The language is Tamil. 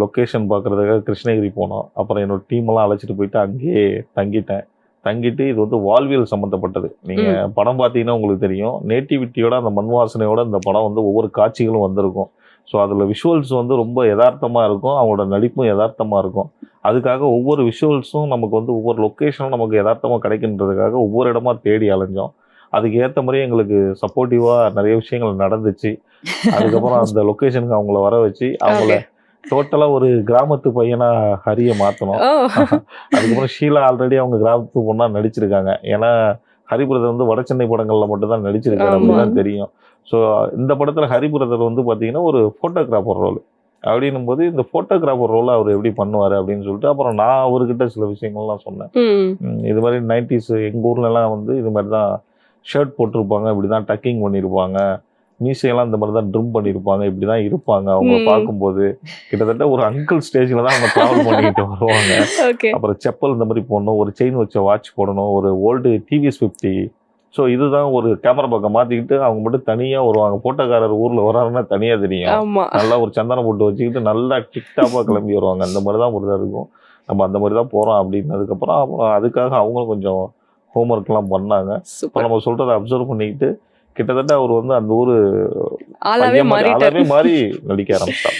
லொக்கேஷன் பார்க்குறதுக்காக கிருஷ்ணகிரி போனோம். அப்புறம் என்னோட டீமெல்லாம் அழைச்சிட்டு போயிட்டு அங்கேயே தங்கிட்டு இது வந்து வாழ்வியல் சம்மந்தப்பட்டது. நீங்கள் படம் பார்த்தீங்கன்னா உங்களுக்கு தெரியும், நேட்டிவிட்டியோட அந்த மண் வாசனையோட இந்த படம் வந்து ஒவ்வொரு காட்சிகளும் வந்திருக்கும். ஸோ அதில் விஷுவல்ஸ் வந்து ரொம்ப யதார்த்தமாக இருக்கும், அவங்களோட நடிப்பும் யதார்த்தமாக இருக்கும். அதுக்காக ஒவ்வொரு விஷுவல்ஸும் நமக்கு வந்து ஒவ்வொரு லொக்கேஷனும் நமக்கு யதார்த்தமாக கிடைக்கின்றதுக்காக ஒவ்வொரு இடமா தேடி அலைஞ்சோம். அதுக்கு ஏற்ற மாதிரியே எங்களுக்கு சப்போர்ட்டிவாக நிறைய விஷயங்கள் நடந்துச்சு. அதுக்கப்புறம் அந்த லொக்கேஷனுக்கு அவங்கள வர வச்சு அவங்கள டோட்டலாக ஒரு கிராமத்து பையனா ஹரிய மாற்றணும். அதுக்கப்புறம் ஷீலா ஆல்ரெடி அவங்க கிராமத்து பொண்ணா நடிச்சிருக்காங்க. ஏன்னா ஹரிபிரதர் வந்து வட சென்னை படங்களில் மட்டும்தான் நடிச்சிருக்காரு, அப்படிதான் தெரியும். ஸோ இந்த படத்தில் ஹரிபிரதர் வந்து பார்த்தீங்கன்னா ஒரு ஃபோட்டோகிராஃபர் ரோல். அப்படின்னும் போது இந்த ஃபோட்டோகிராஃபர் ரோலை அவர் எப்படி பண்ணுவார் அப்படின்னு சொல்லிட்டு அப்புறம் நான் அவர்கிட்ட சில விஷயங்கள்லாம் சொன்னேன். இது மாதிரி 90s எங்கள் ஊர்லலாம் வந்து இது மாதிரி தான் ஷர்ட் போட்டிருப்பாங்க, இப்படி தான் டக்கிங் பண்ணியிருப்பாங்க, மீசையெல்லாம் இந்த மாதிரி தான் ட்ரிம் பண்ணியிருப்பாங்க, இப்படி தான் இருப்பாங்க. அவங்க பார்க்கும்போது கிட்டத்தட்ட ஒரு அங்கிள் ஸ்டேஜில் தான் அவங்க ட்ராவல் பண்ணிக்கிட்டு வருவாங்க. அப்புறம் செப்பல் இந்த மாதிரி போடணும், ஒரு செயின் வச்ச வாட்ச் போடணும், ஒரு ஓல்டு டிவிஎஸ் 50. ஸோ இதுதான் ஒரு கேமரா பக்கம் மாற்றிக்கிட்டு அவங்க மட்டும் தனியாக வருவாங்க. ஃபோட்டோக்காரர் ஊரில் வராருன்னா தனியாக தெரியும். நல்லா ஒரு சந்தனம் போட்டு வச்சுக்கிட்டு நல்லா டிக்டாப்பாக கிளம்பி வருவாங்க. அந்த மாதிரி தான் ஒரு இதாக இருக்கும். நம்ம அந்த மாதிரி தான் போகிறோம் அப்படின்னதுக்கப்புறம் அப்புறம் அதுக்காக அவங்களும் கொஞ்சம் ஹோம்ஒர்க்லாம் பண்ணாங்க. அப்புறம் நம்ம சொல்கிறத அப்சர்வ் பண்ணிக்கிட்டு கிட்டத்தட்ட அவர் வந்து அந்த ஊர் ஆளாவே மாறி நடிக்க ஆரம்பிச்சிட்டார்.